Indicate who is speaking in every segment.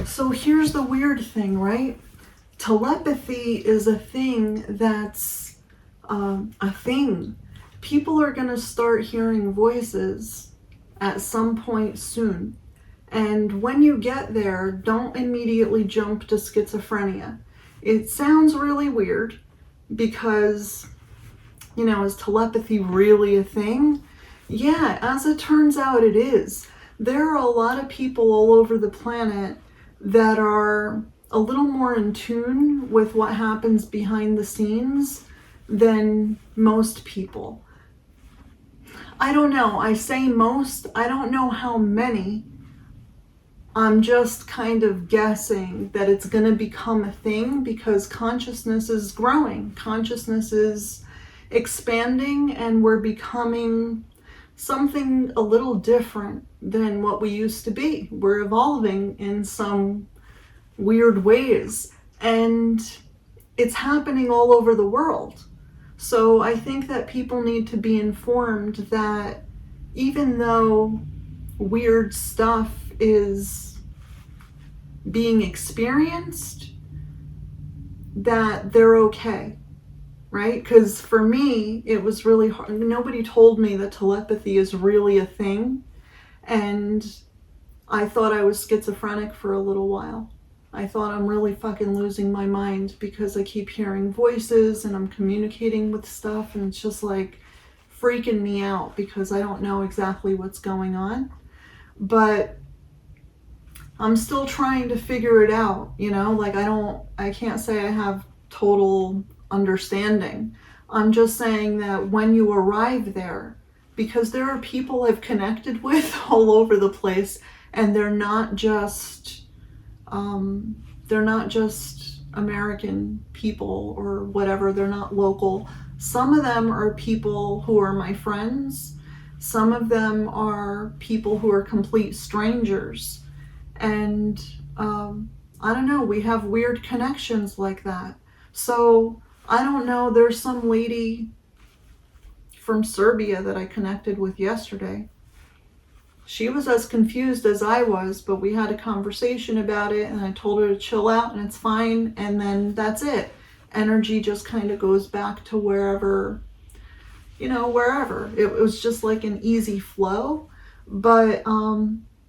Speaker 1: So here's the weird thing, right? Telepathy is a thing that's a thing. People are going to start hearing voices at some point soon. And when you get there, don't immediately jump to schizophrenia. It sounds really weird because, is telepathy really a thing? Yeah, as it turns out, it is. There are a lot of people all over the planet that are a little more in tune with what happens behind the scenes than most people. I don't know. I say most. I don't know how many. I'm just kind of guessing that it's going to become a thing because consciousness is growing. Consciousness is expanding, and we're becoming something a little different than what we used to be. We're evolving in some weird ways, and it's happening all over the world. So I think that people need to be informed that even though weird stuff is being experienced, that they're okay, right? Because for me, it was really hard. Nobody told me that telepathy is really a thing, and I thought I was schizophrenic for a little while. I thought I'm really fucking losing my mind because I keep hearing voices and I'm communicating with stuff, and it's just like freaking me out because I don't know exactly what's going on. But I'm still trying to figure it out, like I can't say I have total understanding. I'm just saying that when you arrive there, because there are people I've connected with all over the place, and they're not just American people or whatever. They're not local. Some of them are people who are my friends. Some of them are people who are complete strangers. And I don't know, we have weird connections like that. So I don't know, there's some lady from Serbia that I connected with yesterday. She was as confused as I was, but we had a conversation about it, and I told her to chill out and it's fine, and then that's it. Energy just kind of goes back to wherever. It was just like an easy flow, but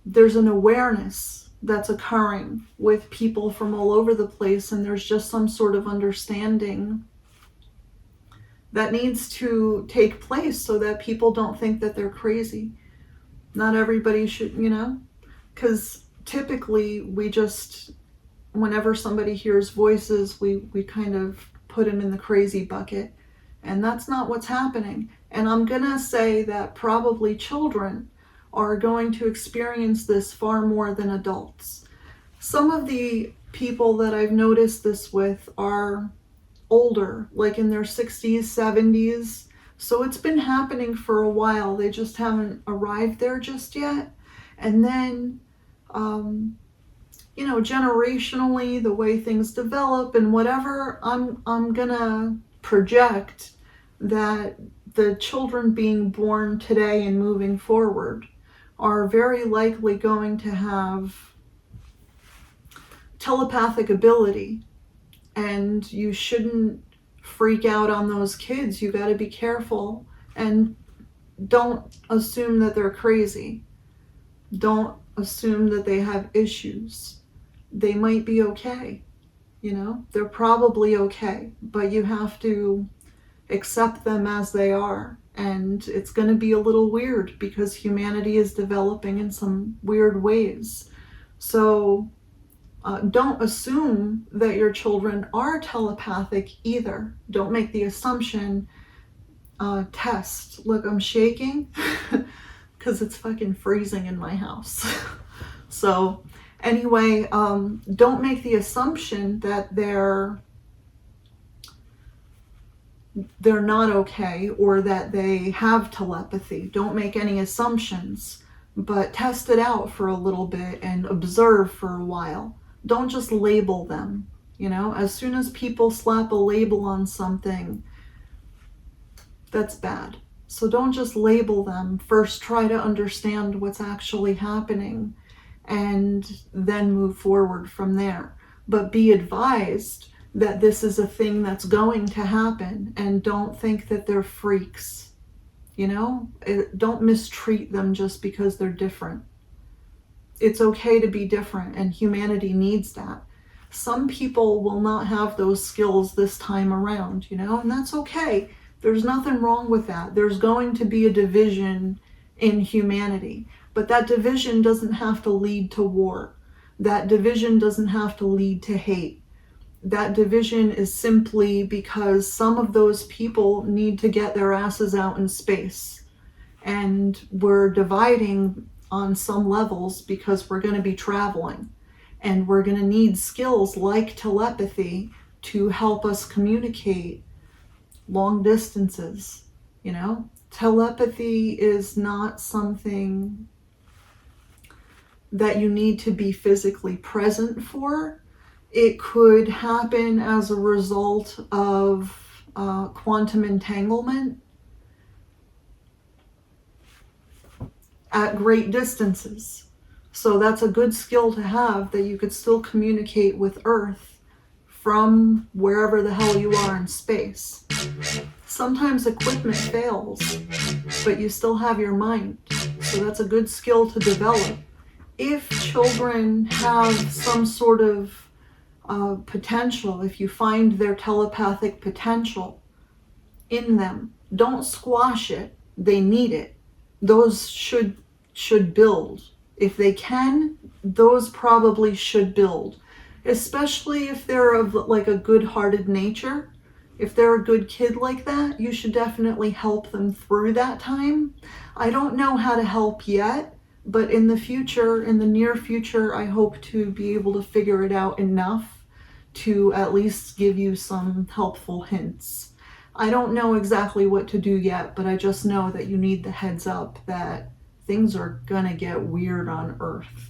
Speaker 1: there's an awareness that's occurring with people from all over the place, and there's just some sort of understanding that needs to take place so that people don't think that they're crazy. Not everybody should, because typically whenever somebody hears voices, we kind of put them in the crazy bucket, and that's not what's happening. And I'm gonna say that probably children are going to experience this far more than adults. Some of the people that I've noticed this with are older, like in their 60s, 70s. So it's been happening for a while. They just haven't arrived there just yet. And then, generationally, the way things develop and whatever, I'm gonna project that the children being born today and moving forward are very likely going to have telepathic ability. And you shouldn't freak out on those kids. You got to be careful, and don't assume that they're crazy. Don't assume that they have issues. They might be okay. They're probably okay, but you have to accept them as they are. And it's going to be a little weird because humanity is developing in some weird ways. So don't assume that your children are telepathic either. Don't make the assumption. Test. Look, I'm shaking because it's fucking freezing in my house. So anyway, don't make the assumption that they're not okay or that they have telepathy. Don't make any assumptions, but test it out for a little bit and observe for a while. Don't just label them. As soon as people slap a label on something, that's bad. So don't just label them. First, try to understand what's actually happening and then move forward from there. But be advised that this is a thing that's going to happen, and don't think that they're freaks. Don't mistreat them just because they're different. It's okay to be different, and humanity needs that. Some people will not have those skills this time around, and that's okay. There's nothing wrong with that. There's going to be a division in humanity, but that division doesn't have to lead to war. That division doesn't have to lead to hate. That division is simply because some of those people need to get their asses out in space. And we're dividing on some levels because we're going to be traveling. And we're going to need skills like telepathy to help us communicate long distances. Telepathy is not something that you need to be physically present for. It could happen as a result of quantum entanglement at great distances. So that's a good skill to have, that you could still communicate with Earth from wherever the hell you are in space. Sometimes equipment fails, but you still have your mind. So that's a good skill to develop. If children have some sort of potential, if you find their telepathic potential in them, don't squash it. They need it. Those should build. If they can, those probably should build, especially if they're of like a good-hearted nature. If they're a good kid like that, you should definitely help them through that time. I don't know how to help yet, but in the future, in the near future, I hope to be able to figure it out enough to at least give you some helpful hints. I don't know exactly what to do yet, but I just know that you need the heads up that things are gonna get weird on Earth.